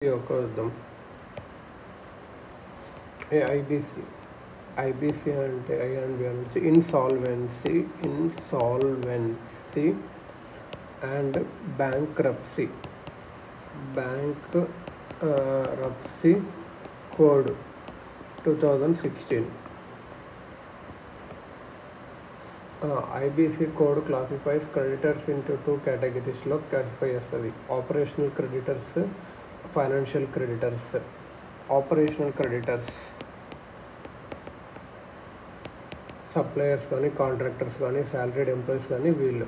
చూద్దాం. ఐబీసీ అంటే ఐఎన్బి అంటే insolvency and bankruptcy code 2016. IBC code classifies creditors into 2 కేటగిరీస్లో క్లాసిఫై చేస్తుంది. Operational creditors, financial creditors. Operational creditors suppliers కానీ, contractors కానీ, శాలరీడ్ ఎంప్లాయీస్ కానీ వీళ్ళు.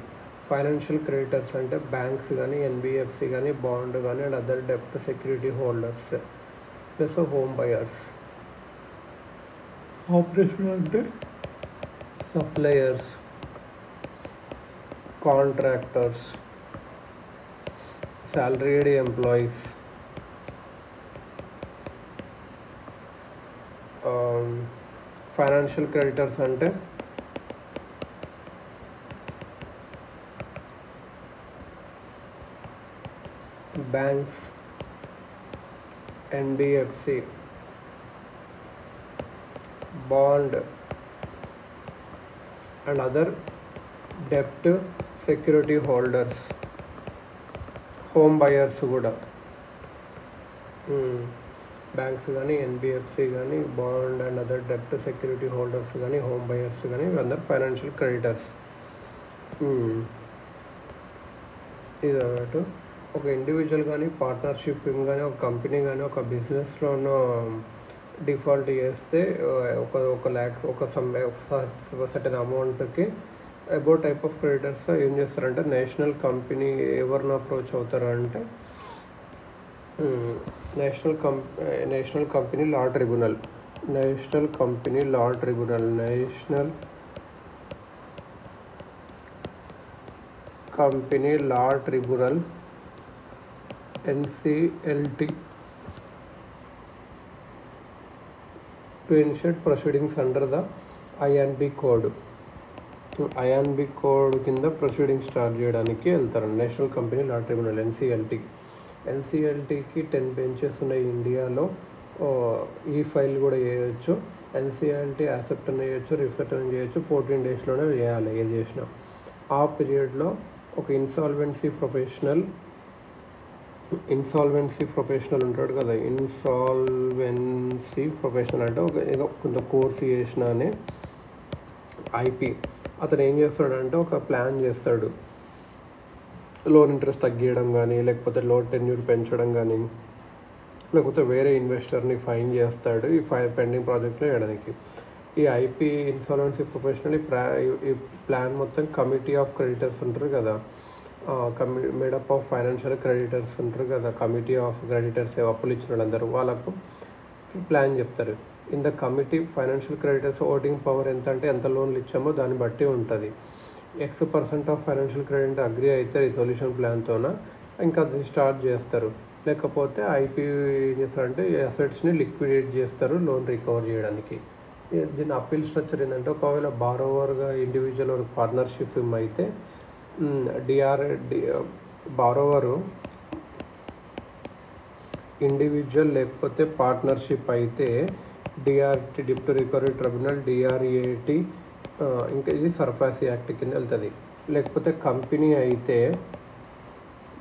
ఫైనాన్షియల్ క్రెడిటర్స్ అంటే బ్యాంక్స్ కానీ, ఎన్బిఎఫ్సి కానీ, బాండ్ కానీ అండ్ అదర్ డెప్ట్ security holders plus home buyers. Operation అంటే suppliers, contractors, salaried employees, financial creditors అంటే banks, NBFC, bond and other డెప్ట్ సెక్యూరిటీ హోల్డర్స్. హోమ్ బయర్స్ కూడా బ్యాంక్స్ కానీ, ఎన్బిఎఫ్సి కానీ, బాండ్ అండ్ అదర్ డెప్ట్ సెక్యూరిటీ హోల్డర్స్ కానీ, హోమ్ బయర్స్ కానీ వీళ్ళందరూ ఫైనాన్షియల్ క్రెడిటర్స్. ఇది అన్నట్టు ఒక ఇండివిజువల్ కానీ, పార్ట్నర్షిప్ కానీ, ఒక కంపెనీ కానీ, ఒక బిజినెస్లోనూ డిఫాల్ట్ చేస్తే ఒక ల్యాక్స్ ఒక సర్టెన్ అమౌంట్కి అబౌట్ టైప్ ఆఫ్ క్రెడిటర్స్ ఏం చేస్తారంటే నేషనల్ కంపెనీ ఎవరిని అప్రోచ్ అవుతారంటే national company law tribunal NCLT to initiate proceedings under the INB code. INB code కింద ప్రొసీడింగ్ స్టార్ట్ చేయడానికి వెళ్తారు. నేషనల్ కంపెనీ లా ట్రిబ్యునల్ ఎన్సిఎల్టీకి 10 బెంచెస్ ఉన్నాయి ఇండియాలో. ఈ ఫైల్ కూడా చేయొచ్చు. ఎన్సిఎల్టీ యాక్సెప్ట్ అని చేయొచ్చు, రిఫెక్ట్ అని చేయొచ్చు. 14 డేస్లోనే చేయాలి ఏది చేసినా. ఆ పీరియడ్లో ఒక ఇన్సాల్వెన్సీ ప్రొఫెషనల్ ఉంటాడు కదా. ఇన్సాల్వెన్సీ ప్రొఫెషనల్ అంటే ఏదో కొంత కోర్సు చేసిన అనే ఐపీ అతను ఏం చేస్తాడంటే ఒక ప్లాన్ చేస్తాడు. లోన్ ఇంట్రెస్ట్ తగ్గించడం కానీ, లేకపోతే లోన్ టెన్యూర్ పెంచడం కానీ, లేకపోతే వేరే ఇన్వెస్టర్ని ఫైన్ చేస్తాడు ఈ పెండింగ్ ప్రాజెక్ట్లో వేయడానికి. ఈ ఐపీ ఇన్సాల్వెన్సీ ప్రొఫెషనల్ ఈ ప్లాన్ మొత్తం కమిటీ ఆఫ్ క్రెడిటర్స్ ఉంటారు కదా, మేడప్ ఆఫ్ ఫైనాన్షియల్ క్రెడిటర్స్ ఉంటారు కదా, కమిటీ ఆఫ్ క్రెడిటర్స్ అప్పులు ఇచ్చిన వాళ్ళందరూ వాళ్ళకు ప్లాన్ చెప్తారు. In the committee financial creditors voting power ఎంత అంటే ఎంత లోన్లు ఇచ్చామో దాన్ని బట్టి ఉంటుంది. X% of financial credit agri అయితే రిజల్యూషన్ ప్లాన్తోన ఇంకా అది స్టార్ట్ చేస్తారు. లేకపోతే ఐపీ ఏం చేస్తారంటే అసెట్స్ని లిక్విడేట్ చేస్తారు లోన్ రికవర్ చేయడానికి. దీని అప్పీల్ స్ట్రక్చర్ ఏంటంటే ఒకవేళ బారోవర్గా ఇండివిజువల్ ఒక పార్ట్నర్షిప్ అయితే బారోవరు ఇండివిజువల్ లేకపోతే పార్ట్నర్షిప్ అయితే DRT deputy recovery tribunal, DRAT, ఇంకా ఇది సర్ఫాసీ యాక్ట్ కింద వెళ్తుంది. లేకపోతే కంపెనీ అయితే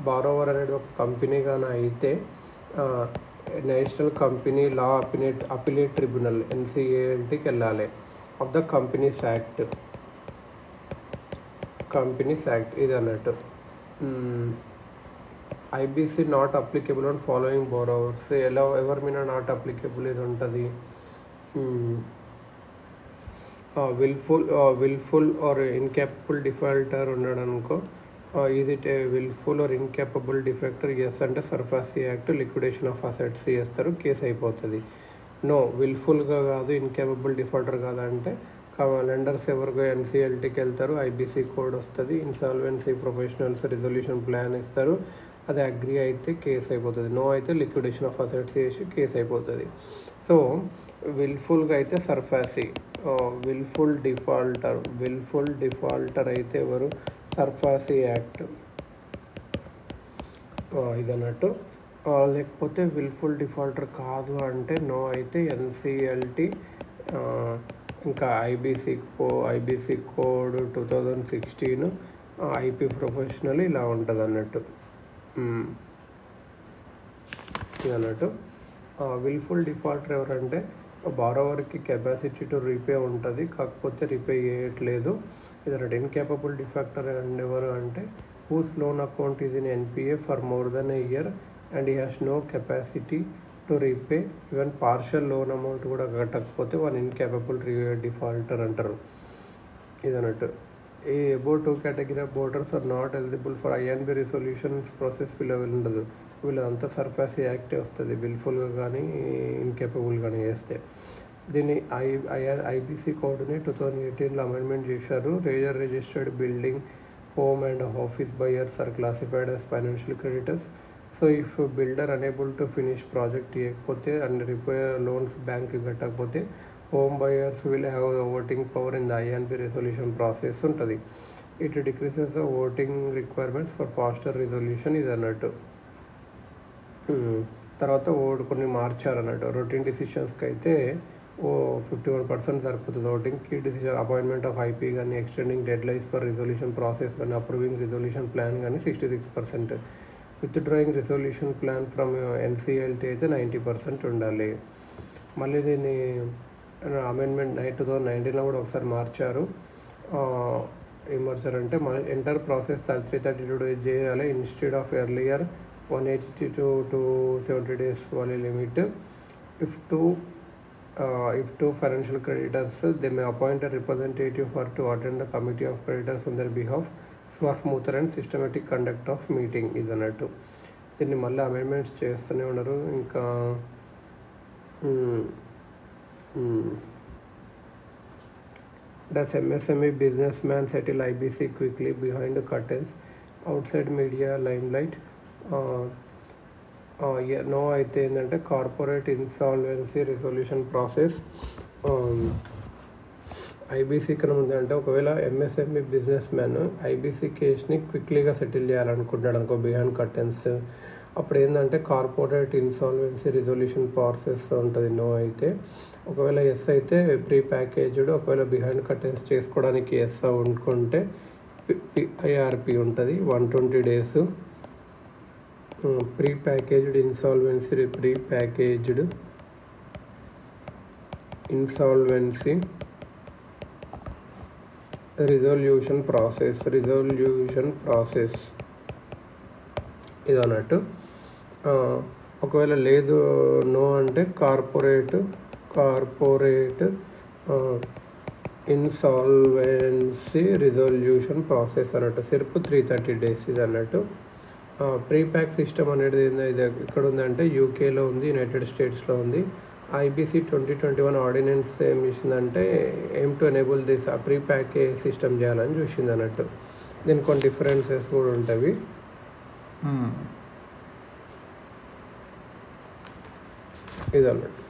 బారోవర్ అనేది ఒక కంపెనీ కానీ అయితే national company law appellate tribunal NCLTకి వెళ్ళాలి. ఆఫ్ ద కంపెనీస్ యాక్ట్ ఇది అన్నట్టు. IBC not applicable on following borrowers. ఎవరి మీద నాట్ అప్లికేబుల్ ఇది ఉంటుంది. విల్ఫుల్ ఆర్ ఇన్కేపబుల్ డిఫాల్టర్ ఉన్నాడు అనుకో, ఇది విల్ఫుల్ ఆర్ ఇన్కేపబుల్ డిఫెక్టర్ చేస్తా సర్ఫాసీ యాక్ట్ లిక్విడేషన్ ఆఫ్ అసెట్స్ చేస్తారు, కేసు అయిపోతుంది. నో విల్ఫుల్గా కాదు, ఇన్కేపబుల్ డిఫాల్టర్ కాదంటే లెండర్స్ ఎవరికో NCLTకి వెళ్తారు, ఐబీసీ కోడ్ వస్తుంది, ఇన్సాల్వెన్సీ ప్రొఫెషనల్స్ రిజల్యూషన్ ప్లాన్ ఇస్తారు, అది అగ్రి అయితే కేసు అయిపోతుంది. నో అయితే లిక్విడేషన్ ఆఫ్ అసెట్స్ చేసి కేసు అయిపోతుంది. సో విల్ఫుల్గా అయితే సర్ఫాసీ, విల్ఫుల్ డిఫాల్టర్ అయితే ఎవరు సర్ఫాసీ యాక్ట్ ఇది అన్నట్టు. లేకపోతే విల్ఫుల్ డిఫాల్టర్ కాదు అంటే నో అయితే ఎన్సిఎల్టీ ఇంకా ఐబీసీ కోడ్ 2016 ఐపీ ప్రొఫెషనల్ ఇలా ఉంటుంది అన్నట్టు. ఇది అన్నట్టు విల్ఫుల్ డిఫాల్టర్ ఎవరంటే బారోవర్కి కెపాసిటీ టు రీపే ఉంటుంది, కాకపోతే రీపే చేయట్లేదు. ఇది అన్నట్టు. ఇన్కేపబుల్ డిఫాక్టర్ అండ్ ఎవరు అంటే whose loan account is in NPA for more than a year and he has no capacity to repay even partial loan amount కూడా కట్టకపోతే వన్ ఇన్కేపబుల్ డిఫాల్టర్ అంటారు. ఇది అన్నట్టు. ఈ about 2 category of borrowers are not eligible for INB resolutions process ఉండదు. వీళ్ళంతా సర్ఫాసీ యాక్టే వస్తుంది విల్ఫుల్గా కానీ ఇన్కేపబుల్ కానీ చేస్తే. దీన్ని ఐబీసీ కోడ్ని 2018లో అమెండ్మెంట్ చేశారు. Registered building, home and office buyers are classified as financial creditors. So if builder unable to finish project చేయకపోతే and repair loans bank కట్టకపోతే home buyers will have the voting power in the INB resolution process ఉంటుంది. It decreases the voting requirements for faster resolution ఇది అన్నట్టు. తర్వాత కొన్ని మార్చారు అన్నట్టు. Routine డిసిషన్స్కి అయితే 51% సరిపోతుంది voting. Key decision appointment of IP కానీ, extending deadlines for resolution process కానీ, అప్రూవింగ్ రిజల్యూషన్ ప్లాన్ కానీ 66%, withdrawing resolution plan from NCLT అయితే 90% ఉండాలి. మళ్ళీ దీన్ని అమెండ్మెంట్ 2019లో కూడా ఒకసారి మార్చారు. ఏం మార్చారంటే ఎంటర్ ప్రాసెస్ 332 days చేయాలి instead of earlier 180 to 270 days వాళ్ళ limit. If two financial creditors, they may appoint a representative to attend the committee of creditors on their behalf for smoother and systematic conduct of meeting ఇది అన్నట్టు. దీన్ని మళ్ళీ amendments చేస్తూనే ఉన్నారు. ఇంకా does MSME businessman settle IBC quickly behind the curtains outside media limelight? No అయితే ఏంటంటే corporate insolvency resolution process IBC ఇక్కడ ఉంది. అంటే ఒకవేళ ఎంఎస్ఎంఈ బిజినెస్ మ్యాన్ ఐబీసీ కేస్ని క్విక్లీగా సెటిల్ చేయాలనుకుంటున్నాడు అనుకో బిహైండ్ కర్టెన్స్, అప్పుడు ఏంటంటే కార్పొరేట్ ఇన్సాల్వెన్సీ రిజల్యూషన్ ప్రాసెస్ ఉంటుంది. నో అయితే. ఒకవేళ ఎస్ అయితే ప్రీ ప్యాకేజ్డ్, ఒకవేళ బిహైండ్ కర్టెన్స్ చేసుకోవడానికి ఎస్ అనుకుంటే ఐఆర్పి ఉంటుంది 120 days. Pre packaged insolvency resolution process ఇది అన్నట్టు. ఒకవేళ లేదు నో అంటే కార్పొరేట్ ఇన్సాల్వెన్సీ రిజల్యూషన్ ప్రాసెస్ అన్నట్టు. సిర్పు 330 days ఇది అన్నట్టు. ప్రీ ప్యాక్ సిస్టమ్ అనేది ఇది ఎక్కడ ఉందంటే యూకేలో ఉంది, యునైటెడ్ స్టేట్స్లో ఉంది. ఐబీసీ 2021 ఆర్డినెన్స్ ఏం చేసిందంటే ఏం to enable this pre pack system చేయాలని చూసింది అన్నట్టు. దీనికి కొన్ని డిఫరెన్సెస్ కూడా ఉంటాయి. ఇది అన్నట్టు.